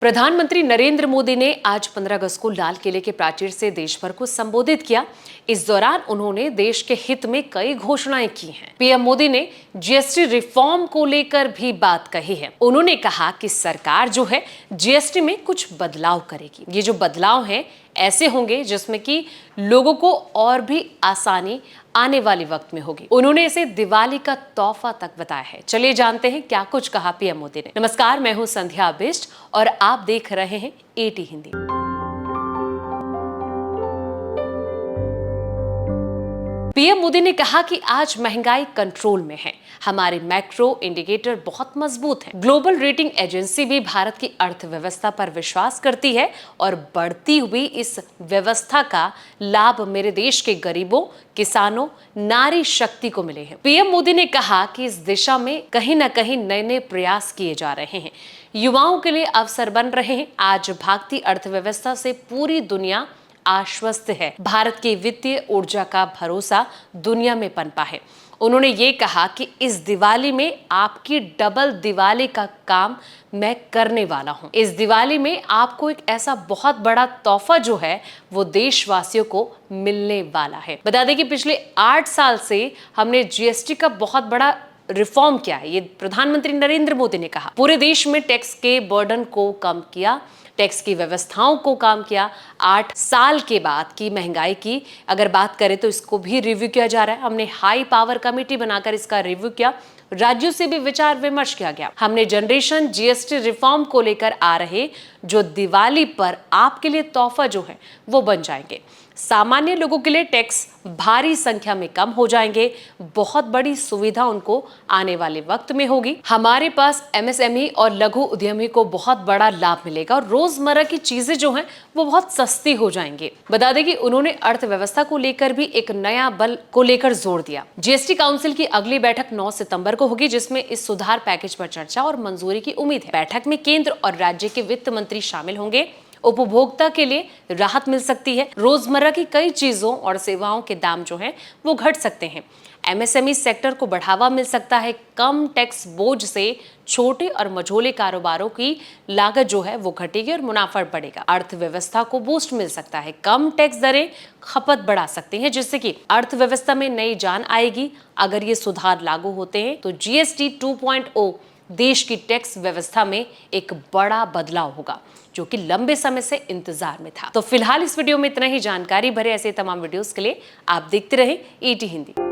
प्रधानमंत्री नरेंद्र मोदी ने आज 15 अगस्त को लाल किले के प्राचीर से देश भर को संबोधित किया। इस दौरान उन्होंने देश के हित में कई घोषणाएं की हैं। पीएम मोदी ने जीएसटी रिफॉर्म को लेकर भी बात कही है। उन्होंने कहा कि सरकार जो है जीएसटी में कुछ बदलाव करेगी। ये जो बदलाव हैं ऐसे होंगे जिसमें कि लोगों को और भी आसानी आने वाले वक्त में होगी। उन्होंने इसे दिवाली का तोहफा तक बताया है। चलिए जानते हैं क्या कुछ कहा पीएम मोदी ने। नमस्कार, मैं हूं संध्या बिष्ट और आप देख रहे हैं एटी हिंदी। पीएम मोदी ने कहा कि आज महंगाई कंट्रोल में है। हमारे मैक्रो इंडिकेटर बहुत मजबूत हैं। ग्लोबल रेटिंग एजेंसी भी भारत की अर्थव्यवस्था पर विश्वास करती है और बढ़ती हुई इस व्यवस्था का लाभ मेरे देश के गरीबों, किसानों, नारी शक्ति को मिले हैं। पीएम मोदी ने कहा कि इस दिशा में कहीं न कहीं नए नए प्रयास किए जा रहे हैं। युवाओं के लिए अवसर बन रहे हैं। आज भागती अर्थव्यवस्था से पूरी दुनिया आश्वस्त है। भारत की वित्तीय ऊर्जा का भरोसा दुनिया में पनपा है। उन्होंने ये कहा कि इस दिवाली में आपकी डबल दिवाली का काम मैं करने वाला हूं। इस दिवाली में आपको एक ऐसा बहुत बड़ा तोहफा जो है वो देशवासियों को मिलने वाला है। बता दें कि पिछले 8 साल से हमने जीएसटी का बहुत बड़ा रिफॉर्म किया है। ये प्रधानमंत्री नरेंद्र मोदी ने कहा। पूरे देश में टैक्स के बर्डन को कम किया, टैक्स की व्यवस्थाओं को काम किया। 8 साल के बाद की महंगाई की अगर बात करें तो इसको भी रिव्यू किया जा रहा है। हमने हाई पावर कमेटी बनाकर इसका रिव्यू किया। राज्यों से भी विचार विमर्श किया गया। हमने जनरेशन जीएसटी रिफॉर्म को लेकर आ रहे जो दिवाली पर आपके लिए तोहफा जो है वो बन जाएंगे। सामान्य लोगों के लिए टैक्स भारी संख्या में कम हो जाएंगे। बहुत बड़ी सुविधा उनको आने वाले वक्त में होगी। हमारे पास एमएसएमई और लघु उद्यमी को बहुत बड़ा लाभ मिलेगा और रोजमर्रा की चीजें जो हैं वो बहुत सस्ती हो जाएंगी। बता दें कि उन्होंने अर्थव्यवस्था को लेकर भी एक नया बल को लेकर जोर दिया। जीएसटी काउंसिल की अगली बैठक 9 सितंबर को होगी, जिसमें इस सुधार पैकेज पर चर्चा और मंजूरी की उम्मीद है। बैठक में केंद्र और राज्य के वित्त मंत्री शामिल होंगे। उपभोक्ता के लिए राहत मिल सकती है। रोजमर्रा की कई चीजों और सेवाओं के दाम जो हैं वो घट सकते हैं। एमएसएमई सेक्टर को बढ़ावा मिल सकता है। कम टैक्स बोझ से छोटे और मझोले कारोबारों की लागत जो है वो घटेगी और मुनाफा बढ़ेगा। अर्थव्यवस्था को बूस्ट मिल सकता है। कम टैक्स दरें खपत बढ़ा सकती हैं, जिससे कि अर्थव्यवस्था में नई जान आएगी। अगर ये सुधार लागू होते हैं तो जीएसटी 2.0 देश की टैक्स व्यवस्था में एक बड़ा बदलाव होगा, जो कि लंबे समय से इंतजार में था। तो फिलहाल इस वीडियो में इतना ही। जानकारी भरे ऐसे तमाम वीडियोस के लिए आप देखते रहें एटी हिंदी।